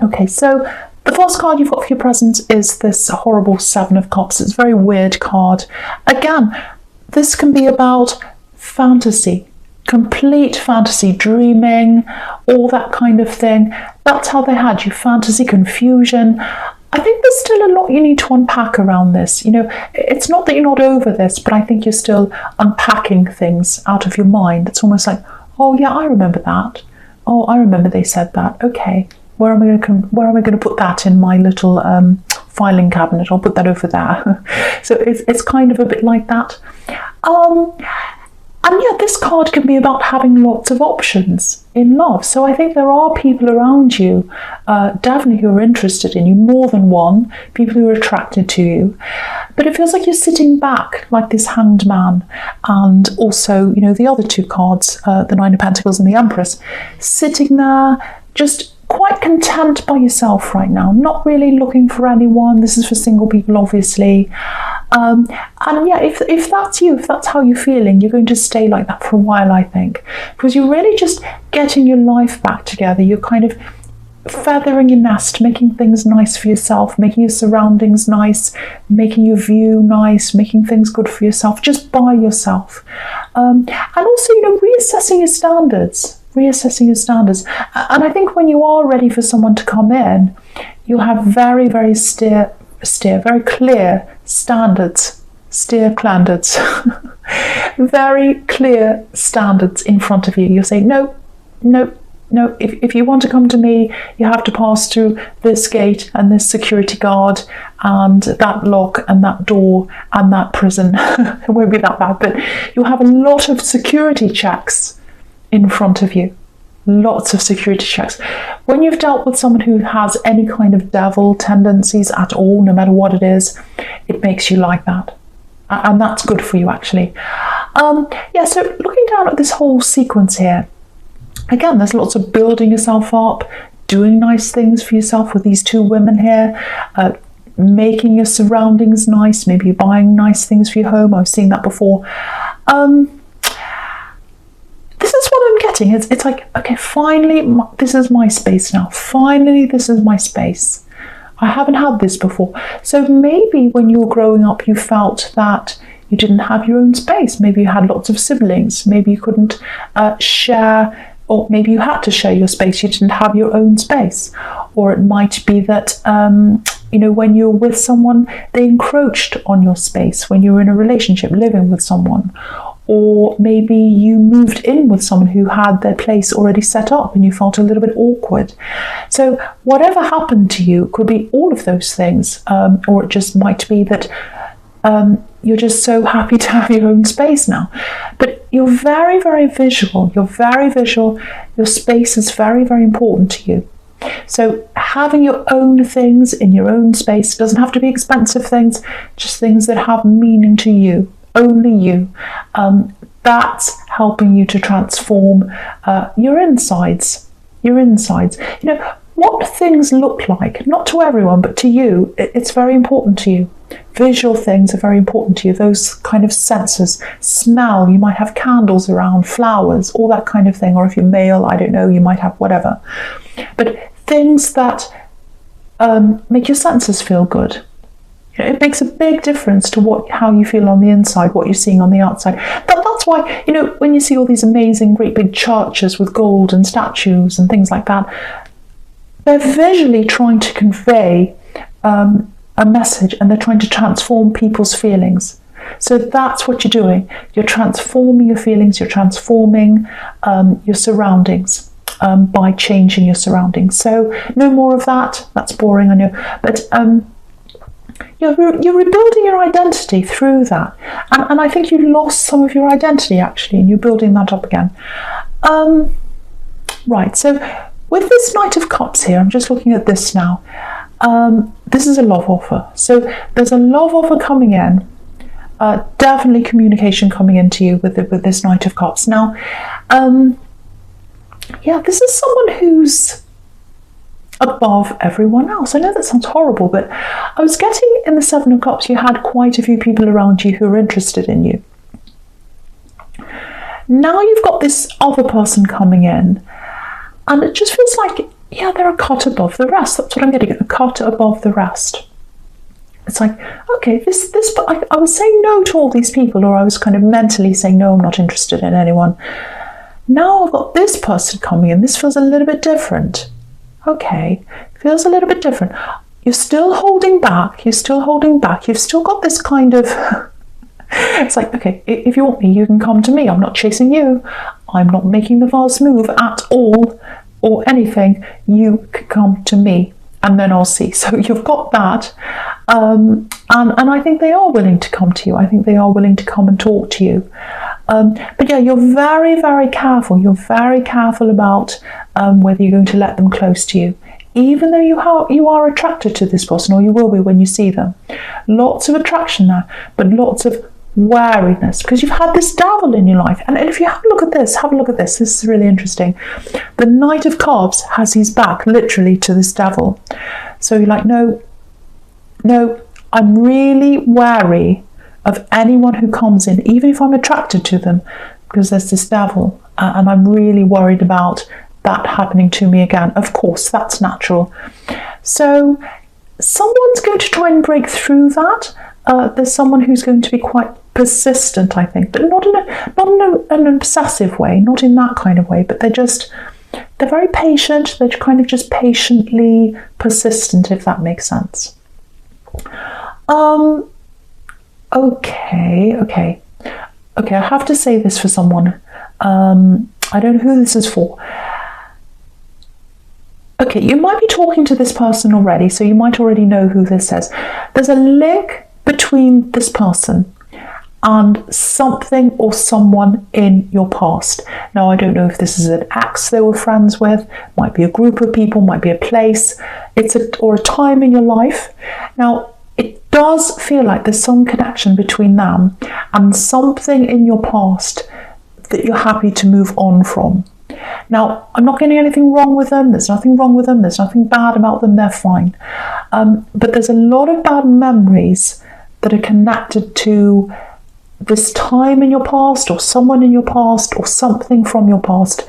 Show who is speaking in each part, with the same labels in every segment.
Speaker 1: Okay, so the first card you've got for your present is this horrible Seven of Cups. It's a very weird card. Again, this can be about fantasy, complete fantasy, dreaming, all that kind of thing. That's how they had you, fantasy, confusion. I think there's still a lot you need to unpack around this. You know, it's not that you're not over this, but I think you're still unpacking things out of your mind. It's almost like, oh yeah, I remember that. Oh, I remember they said that. Okay, where am I going to put that in my little filing cabinet? I'll put that over there. So it's kind of a bit like that. And yeah, this card can be about having lots of options in love. So I think there are people around you, definitely who are interested in you, more than one, people who are attracted to you. But it feels like you're sitting back like this Hanged Man, and also, you know, the other two cards, the Nine of Pentacles and the Empress, sitting there just quite content by yourself right now, not really looking for anyone. This is for single people, obviously. And yeah, if that's you, if that's how you're feeling, you're going to stay like that for a while, I think, because you're really just getting your life back together. You're kind of feathering your nest, making things nice for yourself, making your surroundings nice, making your view nice, making things good for yourself, just by yourself. And also, you know, reassessing your standards. And I think when you are ready for someone to come in, you'll have very, very very clear standards, very clear standards in front of you. You'll say, no, if you want to come to me, you have to pass through this gate and this security guard and that lock and that door and that prison. It won't be that bad, but you'll have a lot of security checks in front of you. Lots of security checks. When you've dealt with someone who has any kind of devil tendencies at all, no matter what it is, it makes you like that. And that's good for you, actually. Yeah, so looking down at this whole sequence here, again, there's lots of building yourself up, doing nice things for yourself with these two women here, making your surroundings nice, maybe buying nice things for your home. I've seen that before. This is what I'm getting. It's like, okay, finally, this is my space now. Finally, this is my space. I haven't had this before. So maybe when you were growing up, you felt that you didn't have your own space. Maybe you had lots of siblings. Maybe you couldn't share, or maybe you had to share your space. You didn't have your own space. Or it might be that, you know, when you're with someone, they encroached on your space when you were in a relationship, living with someone. Or maybe you moved in with someone who had their place already set up and you felt a little bit awkward. So whatever happened to you could be all of those things, or it just might be that you're just so happy to have your own space now. But you're very, very visual. You're very visual. Your space is very, very important to you. So having your own things in your own space doesn't have to be expensive things, just things that have meaning to you. Only you. That's helping you to transform your insides. You know, what things look like, not to everyone, but to you, it's very important to you. Visual things are very important to you. Those kind of senses, smell, you might have candles around, flowers, all that kind of thing. Or if you're male, I don't know, you might have whatever. But things that make your senses feel good. You know, it makes a big difference to how you feel on the inside, what you're seeing on the outside. That's why, you know, when you see all these amazing, great big churches with gold and statues and things like that, they're visually trying to convey a message, and they're trying to transform people's feelings. So that's what you're doing. You're transforming your feelings, you're transforming your surroundings by changing your surroundings. So no more of that. That's boring, I know. But you're rebuilding your identity through that. And I think you lost some of your identity, actually, and you're building that up again. Right, so with this Knight of Cups here, I'm just looking at this now. This is a love offer. So there's a love offer coming in. Definitely communication coming into you with this Knight of Cups. Now, yeah, this is someone who's above everyone else. I know that sounds horrible, but I was getting in the Seven of Cups, you had quite a few people around you who are interested in you. Now you've got this other person coming in, and it just feels like yeah, they're a cut above the rest. That's what I'm getting at, a cut above the rest. It's like, okay, I was saying no to all these people, or I was kind of mentally saying, no, I'm not interested in anyone. Now I've got this person coming in. This feels a little bit different. Okay, feels a little bit different. You're still holding back. You're still holding back. You've still got this kind of, it's like, okay, if you want me, you can come to me. I'm not chasing you. I'm not making the vase move at all or anything. You can come to me, and then I'll see. So you've got that. And I think they are willing to come to you. I think they are willing to come and talk to you. But yeah, you're very, very careful. You're very careful about whether you're going to let them close to you. Even though you are attracted to this person, or you will be when you see them. Lots of attraction there, but lots of wariness, because you've had this devil in your life. And if you have a look at this, this is really interesting. The Knight of Cups has his back literally to this devil. So you're like, no, I'm really wary of anyone who comes in, even if I'm attracted to them, because there's this devil, and I'm really worried about that happening to me again. Of course, that's natural. So someone's going to try and break through that. There's someone who's going to be quite persistent, I think, but not in an obsessive way, not in that kind of way, but they're very patient. They're kind of just patiently persistent, if that makes sense. Okay. I have to say this for someone. I don't know who this is for. Okay, you might be talking to this person already, so you might already know who this is. There's a link between this person and something or someone in your past. Now, I don't know if this is an ex they were friends with, might be a group of people, might be a place, or a time in your life. Now, it does feel like there's some connection between them and something in your past that you're happy to move on from. Now, I'm not getting anything wrong with them. There's nothing wrong with them. There's nothing bad about them. They're fine. But there's a lot of bad memories that are connected to this time in your past, or someone in your past, or something from your past.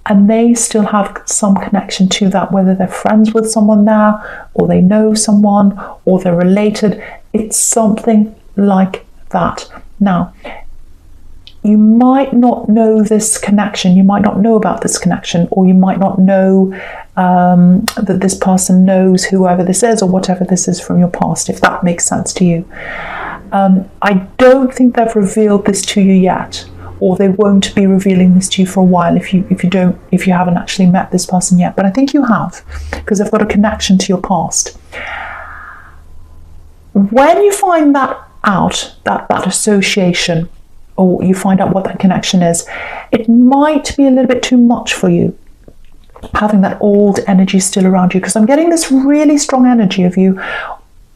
Speaker 1: And they still have some connection to that, whether they're friends with someone there, or they know someone, or they're related. It's something like that. Now, you might not know this connection, you might not know about this connection, or you might not know that this person knows whoever this is or whatever this is from your past, if that makes sense to you. I don't think they've revealed this to you yet, or they won't be revealing this to you for a while if you haven't actually met this person yet. But I think you have, because they've got a connection to your past. When you find that out, that association, or you find out what that connection is, it might be a little bit too much for you, having that old energy still around you, because I'm getting this really strong energy of you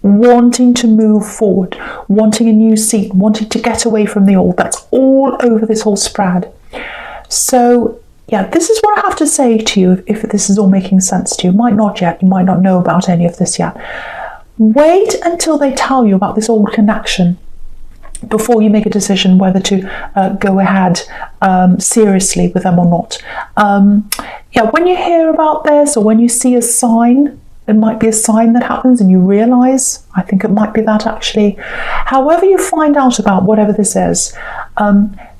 Speaker 1: wanting to move forward, wanting a new scene, wanting to get away from the old. That's all over this whole spread. So yeah, this is what I have to say to you, if this is all making sense to you. Might not yet, you might not know about any of this yet. Wait until they tell you about this old connection before you make a decision whether to go ahead seriously with them or not. Yeah, when you hear about this, or when you see a sign, it might be a sign that happens and you realise, I think it might be that actually. However you find out about whatever this is,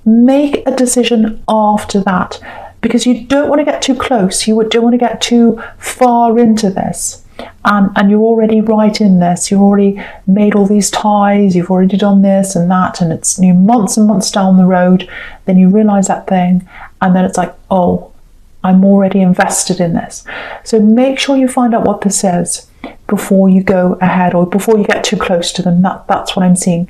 Speaker 1: make a decision after that, because you don't want to get too close, you don't want to get too far into this. And you're already right in this, you've already made all these ties, you've already done this and that, and it's months and months down the road, then you realise that thing, and then it's like, oh, I'm already invested in this. So make sure you find out what this is before you go ahead, or before you get too close to them. That's what I'm seeing.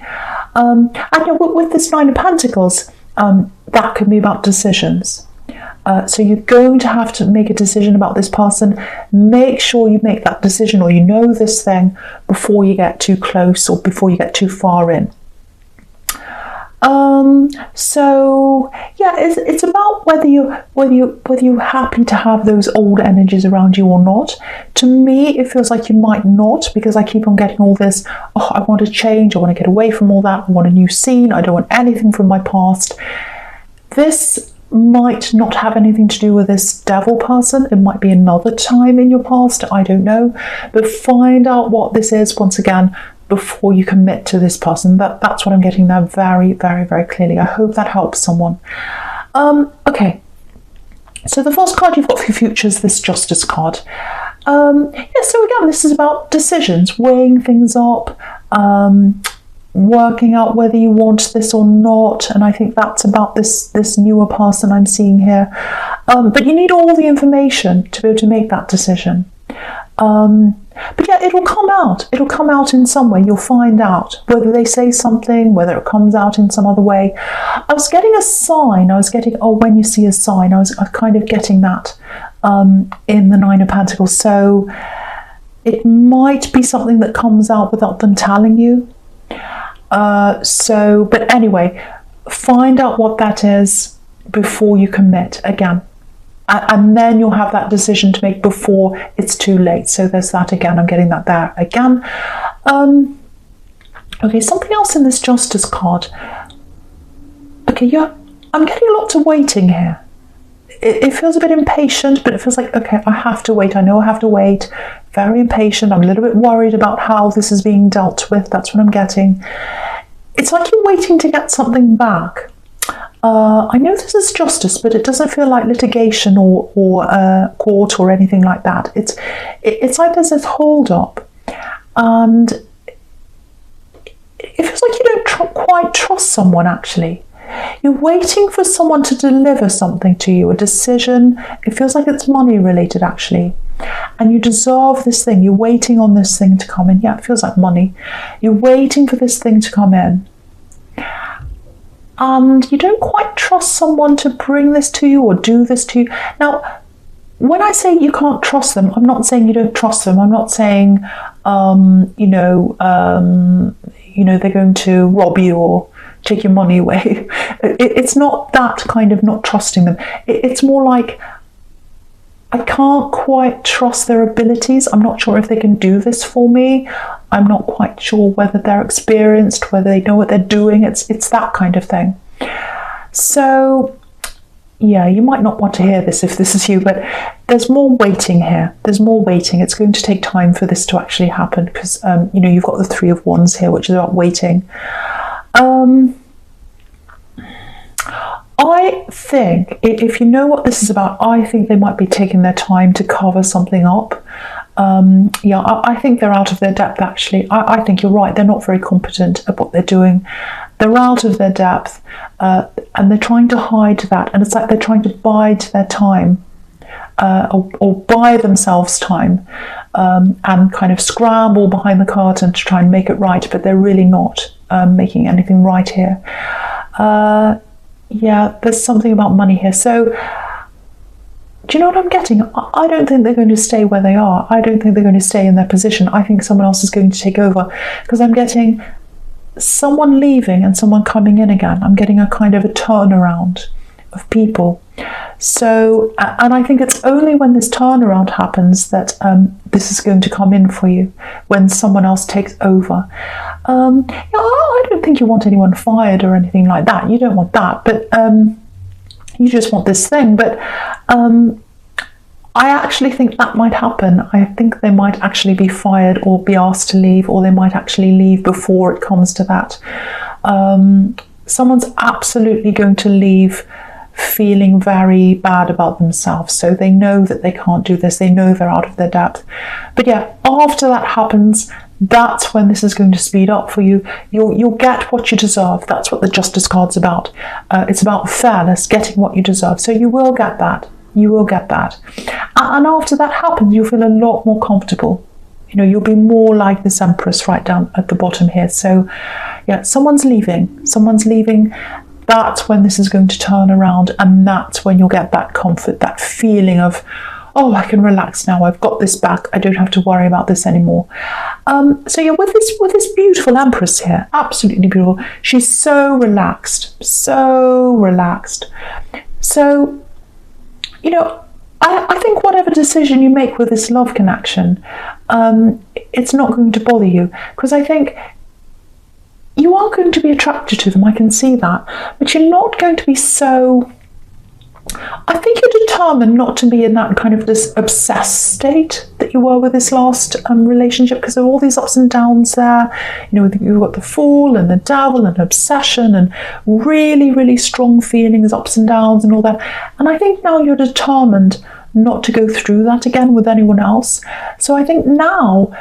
Speaker 1: And with this Nine of Pentacles, that could be about decisions. So you're going to have to make a decision about this person. Make sure you make that decision, or you know this thing, before you get too close or before you get too far in. So yeah, it's about whether you're happy to have those old energies around you or not. To me, it feels like you might not, because I keep on getting all this, oh, I want to change, I want to get away from all that, I want a new scene, I don't want anything from my past. This might not have anything to do with this devil person. It might be another time in your past, I don't know. But find out what this is once again before you commit to this person. That's what I'm getting there very, very, very clearly. I hope that helps someone. Okay, so the first card you've got for your future is this Justice card. So again, this is about decisions, weighing things up, working out whether you want this or not, and I think that's about this newer person I'm seeing here. But you need all the information to be able to make that decision. But yeah, it'll come out. It'll come out in some way. You'll find out whether they say something, whether it comes out in some other way. I was getting a sign. I was getting, when you see a sign, I was kind of getting that in the Nine of Pentacles. So it might be something that comes out without them telling you. But anyway, find out what that is before you commit again. And then you'll have that decision to make before it's too late. So there's that again. I'm getting that there again. Okay, something else in this Justice card. Okay, yeah, I'm getting lots of waiting here. It feels a bit impatient, but it feels like, okay, I have to wait. I know I have to wait. Very impatient. I'm a little bit worried about how this is being dealt with. That's what I'm getting. It's like you're waiting to get something back. I know this is justice, but it doesn't feel like litigation or court or anything like that. It's like there's this hold up, and it feels like you don't quite trust someone. Actually, you're waiting for someone to deliver something to you, a decision. It feels like it's money related, actually, and you deserve this thing. You're waiting on this thing to come in. Yeah, it feels like money. You're waiting for this thing to come in. And you don't quite trust someone to bring this to you or do this to you. Now, when I say you can't trust them, I'm not saying you don't trust them. I'm not saying, they're going to rob you or take your money away. It's not that kind of not trusting them. It's more like, I can't quite trust their abilities. I'm not sure if they can do this for me. I'm not quite sure whether they're experienced, whether they know what they're doing. It's that kind of thing. So, yeah, you might not want to hear this if this is you, but there's more waiting here. There's more waiting. It's going to take time for this to actually happen because, you've got the Three of Wands here, which is about waiting. I think, if you know what this is about, I think they might be taking their time to cover something up. I think they're out of their depth, actually. I think you're right. They're not very competent at what they're doing. They're out of their depth, and they're trying to hide that. And it's like they're trying to bide their time, or buy themselves time, and kind of scramble behind the curtain to try and make it right. But they're really not making anything right here. Yeah, there's something about money here. So, do you know what I'm getting? I don't think they're going to stay where they are. I don't think they're going to stay in their position. I think someone else is going to take over because I'm getting someone leaving and someone coming in again. I'm getting a kind of a turnaround of people. So, and I think it's only when this turnaround happens that this is going to come in for you, when someone else takes over. I don't think you want anyone fired or anything like that. You don't want that, but you just want this thing. But I actually think that might happen. I think they might actually be fired or be asked to leave, or they might actually leave before it comes to that. Someone's absolutely going to leave feeling very bad about themselves. So they know that they can't do this. They know they're out of their depth. But yeah, after that happens, that's when this is going to speed up for you. You'll get what you deserve. That's what the Justice card's about. It's about fairness, getting what you deserve. So you will get that. You will get that. And after that happens, you'll feel a lot more comfortable. You'll be more like this Empress right down at the bottom here. So yeah, someone's leaving. Someone's leaving. That's when this is going to turn around, and that's when you'll get that comfort, that feeling of, oh, I can relax now. I've got this back. I don't have to worry about this anymore. So yeah, with this beautiful Empress here, absolutely beautiful. She's so relaxed, so relaxed. So, I think whatever decision you make with this love connection, it's not going to bother you, because I think you are going to be attracted to them. I can see that, but you're not going to be so I think you're determined not to be in that kind of this obsessed state that you were with this last relationship, because there are all these ups and downs there. You know, you've got the Fool and the Devil and obsession and really, really strong feelings, ups and downs and all that. And I think now you're determined not to go through that again with anyone else. So I think now,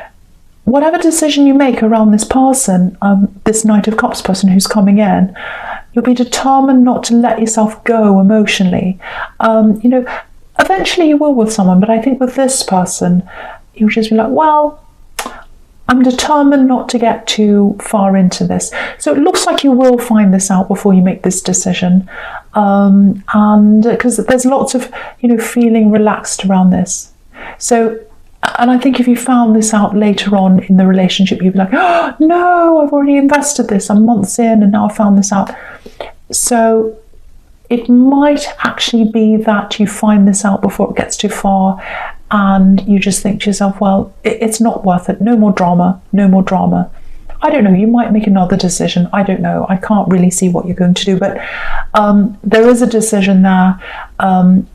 Speaker 1: whatever decision you make around this person, this Knight of Cups person who's coming in, you'll be determined not to let yourself go emotionally. You know, eventually you will with someone, but I think with this person, you'll just be like, well, I'm determined not to get too far into this. So it looks like you will find this out before you make this decision. And because there's lots of, you know, feeling relaxed around this. So, and I think if you found this out later on in the relationship, you'd be like, oh, no, I've already invested this. I'm months in and now I found this out. So it might actually be that you find this out before it gets too far and you just think to yourself, well, it's not worth it. No more drama, no more drama. I don't know, you might make another decision. I don't know. I can't really see what you're going to do, but there is a decision there. But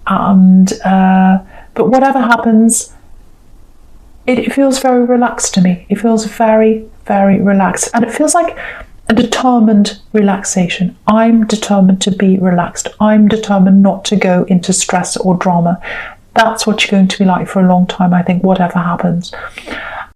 Speaker 1: whatever happens, it feels very relaxed to me. It feels very, very relaxed. And it feels like a determined relaxation. I'm determined to be relaxed. I'm determined not to go into stress or drama. That's what you're going to be like for a long time, I think, whatever happens.